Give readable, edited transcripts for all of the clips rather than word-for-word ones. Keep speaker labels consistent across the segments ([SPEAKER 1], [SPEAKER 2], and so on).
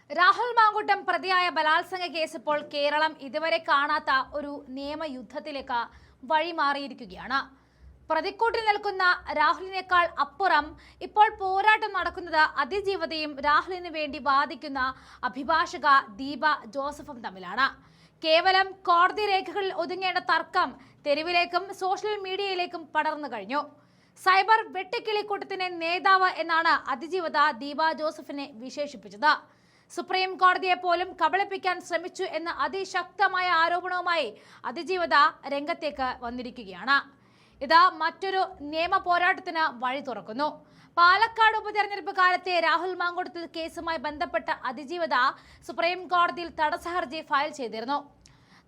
[SPEAKER 1] രാഹുൽ മാങ്കൂട്ടം പ്രതിയായ ബലാത്സംഗ കേസ് ഇപ്പോൾ കേരളം ഇതുവരെ കാണാത്ത ഒരു നിയമയുദ്ധത്തിലേക്ക് വഴിമാറിയിരിക്കുകയാണ്. പ്രതിക്കൂട്ടിൽ നിൽക്കുന്ന രാഹുലിനേക്കാൾ അപ്പുറം ഇപ്പോൾ പോരാട്ടം നടക്കുന്നത് അതിജീവതയും രാഹുലിന് വേണ്ടി വാദിക്കുന്ന അഭിഭാഷക ദീപ ജോസഫും തമ്മിലാണ്. കേവലം കോടതി രേഖകളിൽ ഒതുങ്ങേണ്ട തർക്കം തെരുവിലേക്കും സോഷ്യൽ മീഡിയയിലേക്കും പടർന്നു കഴിഞ്ഞു. സൈബർ വെട്ടുക്കിളിക്കൂട്ടത്തിന്റെ നേതാവ് എന്നാണ് അതിജീവത ദീപ ജോസഫിനെ വിശേഷിപ്പിച്ചത്. സുപ്രീം കോടതിയെ പോലും കബളിപ്പിക്കാൻ ശ്രമിച്ചു എന്ന അതിശക്തമായ ആരോപണവുമായി അതിജീവത രംഗത്തേക്ക് വന്നിരിക്കുകയാണ്. ഇത് മറ്റൊരു നിയമ പോരാട്ടത്തിന് വഴി തുറക്കുന്നു. പാലക്കാട് ഉപതെരഞ്ഞെടുപ്പ് കാലത്തെ രാഹുൽ മാങ്കൂട്ടത്തിൽ കേസുമായി ബന്ധപ്പെട്ട അതിജീവത സുപ്രീം കോടതിയിൽ തടസ്സ ഹർജി ഫയൽ ചെയ്തിരുന്നു.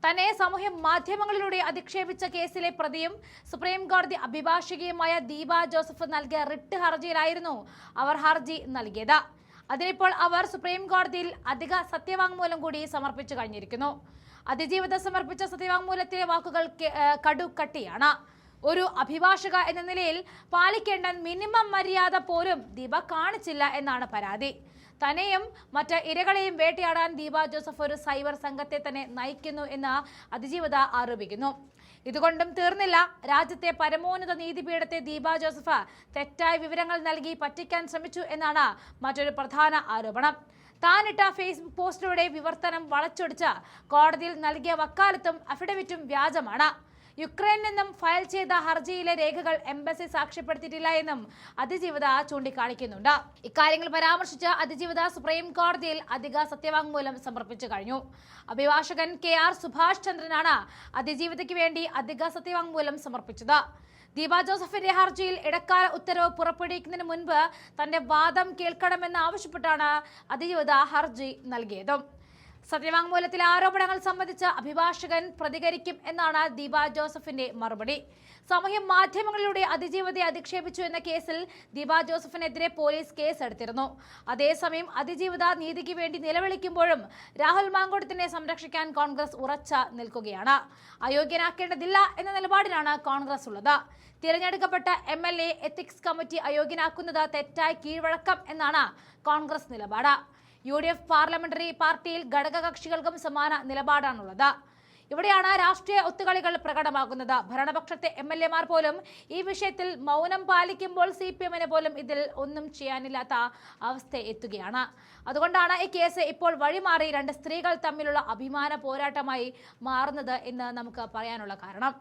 [SPEAKER 1] തന്നെ സാമൂഹ്യ മാധ്യമങ്ങളിലൂടെ അധിക്ഷേപിച്ച കേസിലെ പ്രതിയും സുപ്രീം കോടതി അഭിഭാഷകയുമായ ദീപ ജോസഫ് നൽകിയ റിട്ട് ഹർജിയിലായിരുന്നു അവർ ഹർജി നൽകിയത്. അതിനിപ്പോൾ അവർ സുപ്രീം കോടതിയിൽ അധിക സത്യവാങ്മൂലം കൂടി സമർപ്പിച്ചു കഴിഞ്ഞിരിക്കുന്നു. അതിജീവത സമർപ്പിച്ച സത്യവാങ്മൂലത്തിലെ വാക്കുകൾ കടുകട്ടിയാണ്. ഒരു അഭിഭാഷക എന്ന നിലയിൽ പാലിക്കേണ്ട മിനിമം മര്യാദ പോലും ദീപ കാണിച്ചില്ല എന്നാണ് പരാതി. തന്നെയും മറ്റ് ഇരകളെയും വേട്ടയാടാൻ ദീപ ജോസഫ് ഒരു സൈബർ സംഘത്തെ തന്നെ നയിക്കുന്നു എന്ന് അതിജീവത ആരോപിക്കുന്നു. ഇതുകൊണ്ടും തീർന്നില്ല. രാജ്യത്തെ പരമോന്നത നീതിപീഠത്തെ ദീപ ജോസഫ് തെറ്റായ വിവരങ്ങൾ നൽകി പറ്റിക്കാൻ ശ്രമിച്ചു എന്നാണ് മറ്റൊരു പ്രധാന ആരോപണം. താനിട്ട ഫേസ്ബുക്ക് പോസ്റ്റിലൂടെ വിവർത്തനം വളച്ചൊടിച്ച് കോടതിയിൽ നൽകിയ വക്കാലത്തും അഫിഡവിറ്റും വ്യാജമാണ്. യുക്രൈനിൽ നിന്നും ഫയൽ ചെയ്ത ഹർജിയിലെ രേഖകൾ എംബസി സാക്ഷ്യപ്പെടുത്തിയിട്ടില്ല എന്നും അതിജീവത ചൂണ്ടിക്കാണിക്കുന്നുണ്ട്. ഇക്കാര്യങ്ങൾ പരാമർശിച്ച് അതിജീവത സുപ്രീം കോടതിയിൽ അധിക സത്യവാങ്മൂലം സമർപ്പിച്ചു കഴിഞ്ഞു. അഭിഭാഷകൻ KR സുഭാഷ് ചന്ദ്രനാണ് അതിജീവതയ്ക്ക് വേണ്ടി അധിക സത്യവാങ്മൂലം സമർപ്പിച്ചത്. ദീപ ജോസഫിന്റെ ഹർജിയിൽ ഇടക്കാല ഉത്തരവ് പുറപ്പെടുവിക്കുന്നതിന് മുൻപ് തന്റെ വാദം കേൾക്കണമെന്ന് ആവശ്യപ്പെട്ടാണ് അതിജീവത ഹർജി നൽകിയത്. സത്യവാങ്മൂലത്തിലെ ആരോപണങ്ങൾ സംബന്ധിച്ച് അഭിഭാഷകൻ പ്രതികരിക്കും എന്നാണ് ദീപ ജോസഫിന്റെ മറുപടി. സാമൂഹ്യ മാധ്യമങ്ങളിലൂടെ അതിജീവതയെ അധിക്ഷേപിച്ചു എന്ന കേസിൽ ദീപ ജോസഫിനെതിരെ പോലീസ് കേസെടുത്തിരുന്നു. അതേസമയം അതിജീവത നീതിക്ക് വേണ്ടി നിലവിളിക്കുമ്പോഴും രാഹുൽ മാങ്കൂട്ടത്തിനെ സംരക്ഷിക്കാൻ കോൺഗ്രസ് ഉറച്ചു നിൽക്കുകയാണ്. അയോഗ്യനാക്കേണ്ടതില്ല എന്ന നിലപാടിലാണ് കോൺഗ്രസ് ഉള്ളത്. തിരഞ്ഞെടുക്കപ്പെട്ട MLA എത്തിക്സ് കമ്മിറ്റി അയോഗ്യനാക്കുന്നത് തെറ്റായ കീഴ്വഴക്കം എന്നാണ് കോൺഗ്രസ് നിലപാട്. UDF പാർലമെന്ററി പാർട്ടിയിൽ ഘടകകക്ഷികൾക്കും സമാന നിലപാടാണുള്ളത്. ഇവിടെയാണ് രാഷ്ട്രീയ ഒത്തുകളികൾ പ്രകടമാകുന്നത്. ഭരണപക്ഷത്തെ MLA മാർ പോലും ഈ വിഷയത്തിൽ മൗനം പാലിക്കുമ്പോൾ CPM-ന് പോലും ഇതിൽ ഒന്നും ചെയ്യാനില്ലാത്ത അവസ്ഥ എത്തുകയാണ്. അതുകൊണ്ടാണ് ഈ കേസ് ഇപ്പോൾ വഴിമാറി രണ്ട് സ്ത്രീകൾ തമ്മിലുള്ള അഭിമാന പോരാട്ടമായി മാറുന്നത് എന്ന് നമുക്ക് പറയാനുള്ള കാരണം.